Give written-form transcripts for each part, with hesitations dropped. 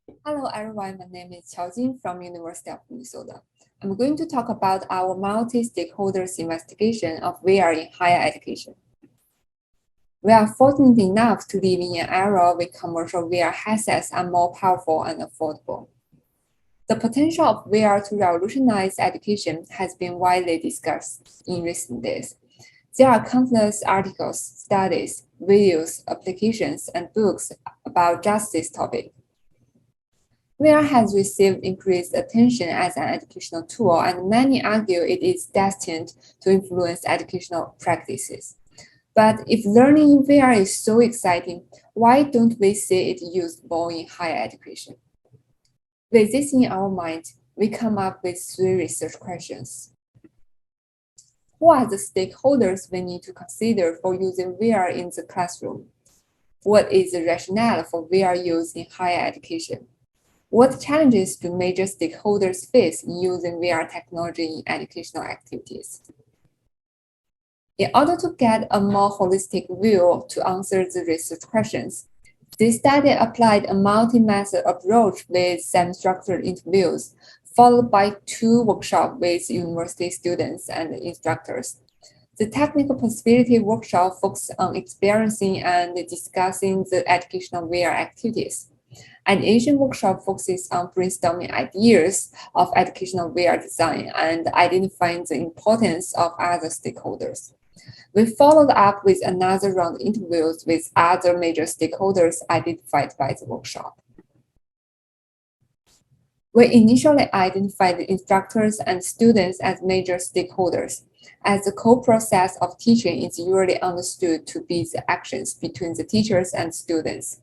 Hello everyone, my name is Qiao from University of Minnesota. I'm going to talk about our multi-stakeholders investigation of VR in higher education. We are fortunate enough to live in an era where commercial VR headsets are more powerful and affordable. The potential of VR to revolutionize education has been widely discussed in recent days. There are countless articles, studies, videos, applications, and books about just this topic. VR has received increased attention as an educational tool, and many argue it is destined to influence educational practices. But if learning in VR is so exciting, why don't we see it used more in higher education? With this in our mind, we come up with 3 research questions. Who are the stakeholders we need to consider for using VR in the classroom? What is the rationale for VR use in higher education? What challenges do major stakeholders face in using VR technology in educational activities? In order to get a more holistic view to answer the research questions, this study applied a multi-method approach with semi-structured interviews, followed by 2 workshops with university students and instructors. The technical possibility workshop focused on experiencing and discussing the educational VR activities. An Asian workshop focuses on brainstorming ideas of educational VR design and identifying the importance of other stakeholders. We followed up with another round of interviews with other major stakeholders identified by the workshop. We initially identified the instructors and students as major stakeholders, as the core process of teaching is usually understood to be the actions between the teachers and students.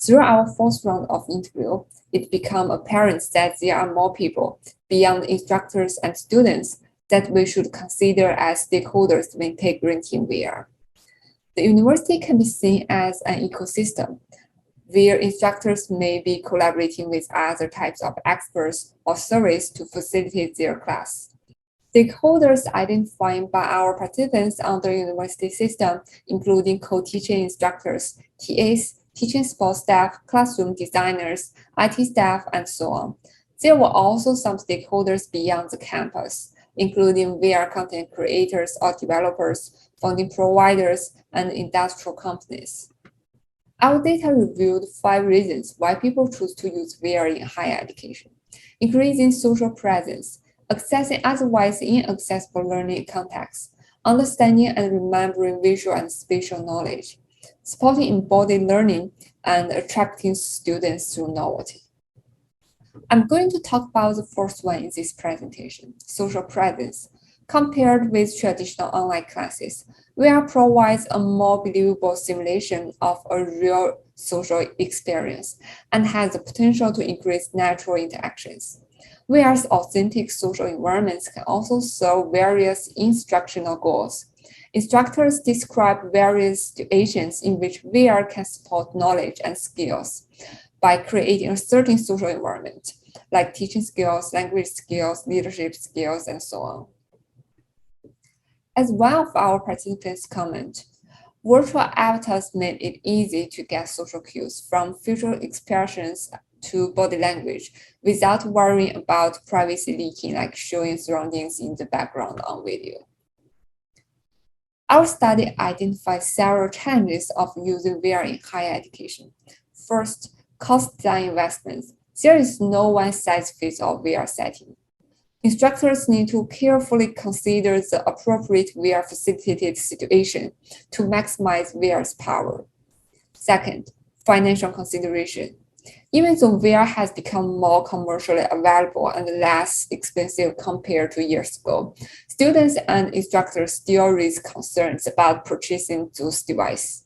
Through our 4th round of interview, it became apparent that there are more people beyond instructors and students that we should consider as stakeholders when integrating VR. The university can be seen as an ecosystem, where instructors may be collaborating with other types of experts or service to facilitate their class. Stakeholders identified by our participants under university system, including co-teaching instructors, TAs, teaching support staff, classroom designers, IT staff, and so on. There were also some stakeholders beyond the campus, including VR content creators or developers, funding providers, and industrial companies. Our data revealed 5 reasons why people choose to use VR in higher education: increasing social presence, accessing otherwise inaccessible learning contexts, understanding and remembering visual and spatial knowledge, supporting embodied learning, and attracting students through novelty. I'm going to talk about the first one in this presentation, social presence. Compared with traditional online classes, VR provides a more believable simulation of a real social experience and has the potential to increase natural interactions. VR's authentic social environments can also serve various instructional goals. Instructors describe various situations in which VR can support knowledge and skills by creating a certain social environment, like teaching skills, language skills, leadership skills, and so on. As one of our participants comment, virtual avatars made it easy to get social cues from facial expressions to body language without worrying about privacy leaking, like showing surroundings in the background on video. Our study identified several challenges of using VR in higher education. First, cost design investments. There is no one-size-fits-all VR setting. Instructors need to carefully consider the appropriate VR facilitated situation to maximize VR's power. Second, financial consideration. Even though VR has become more commercially available and less expensive compared to years ago, students and instructors still raise concerns about purchasing those devices.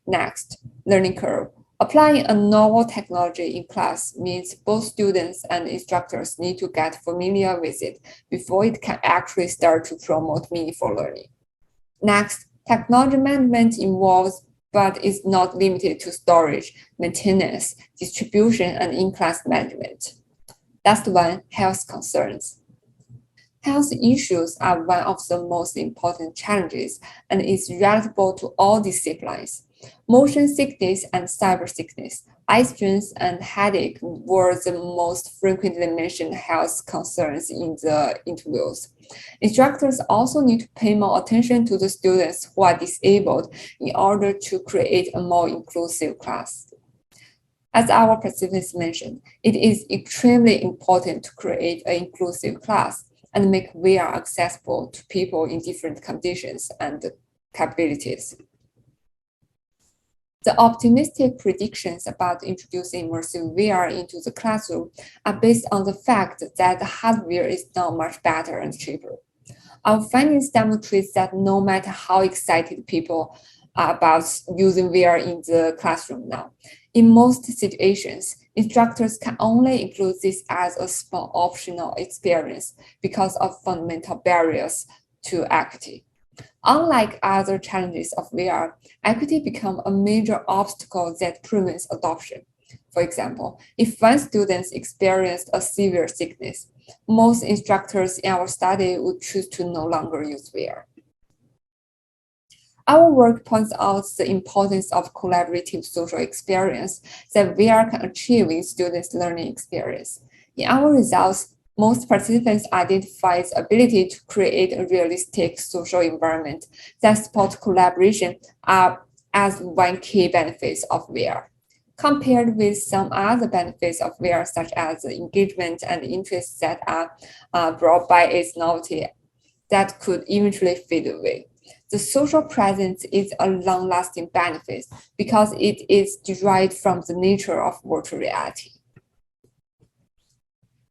Next, learning curve. Applying a novel technology in class means both students and instructors need to get familiar with it before it can actually start to promote meaningful learning. Next, technology management involves but is not limited to storage, maintenance, distribution, and in-class management. Last one, health concerns. Health issues are one of the most important challenges and is relatable to all disciplines. Motion sickness and cyber sickness, eye strains and headache were the most frequently mentioned health concerns in the interviews. Instructors also need to pay more attention to the students who are disabled in order to create a more inclusive class. As our participants mentioned, it is extremely important to create an inclusive class and make VR accessible to people in different conditions and capabilities. The optimistic predictions about introducing immersive VR into the classroom are based on the fact that the hardware is now much better and cheaper. Our findings demonstrate that no matter how excited people are about using VR in the classroom now, in most situations, instructors can only include this as a small optional experience because of fundamental barriers to equity. Unlike other challenges of VR, equity becomes a major obstacle that prevents adoption. For example, if one student experienced a severe sickness, most instructors in our study would choose to no longer use VR. Our work points out the importance of collaborative social experience that VR can achieve in students' learning experience. In our results, most participants identify the ability to create a realistic social environment that supports collaboration as one key benefit of VR. Compared with some other benefits of VR, such as the engagement and interests that are brought by its novelty that could eventually fade away. The social presence is a long-lasting benefit because it is derived from the nature of virtual reality.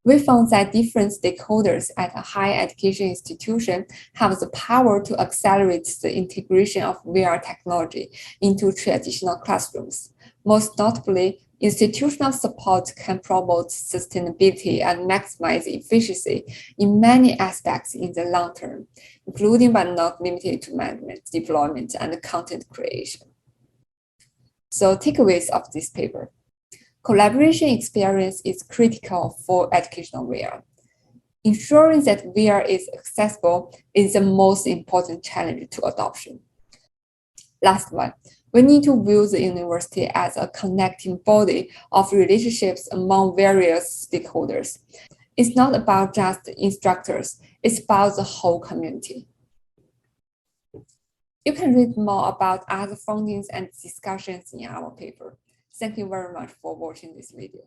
We found that different stakeholders at a higher education institution have the power to accelerate the integration of VR technology into traditional classrooms. Most notably, institutional support can promote sustainability and maximize efficiency in many aspects in the long term, including but not limited to management, deployment, and content creation. So takeaways of this paper. Collaboration experience is critical for educational VR. Ensuring that VR is accessible is the most important challenge to adoption. Last one, we need to view the university as a connecting body of relationships among various stakeholders. It's not about just instructors, it's about the whole community. You can read more about other findings and discussions in our paper. Thank you very much for watching this video.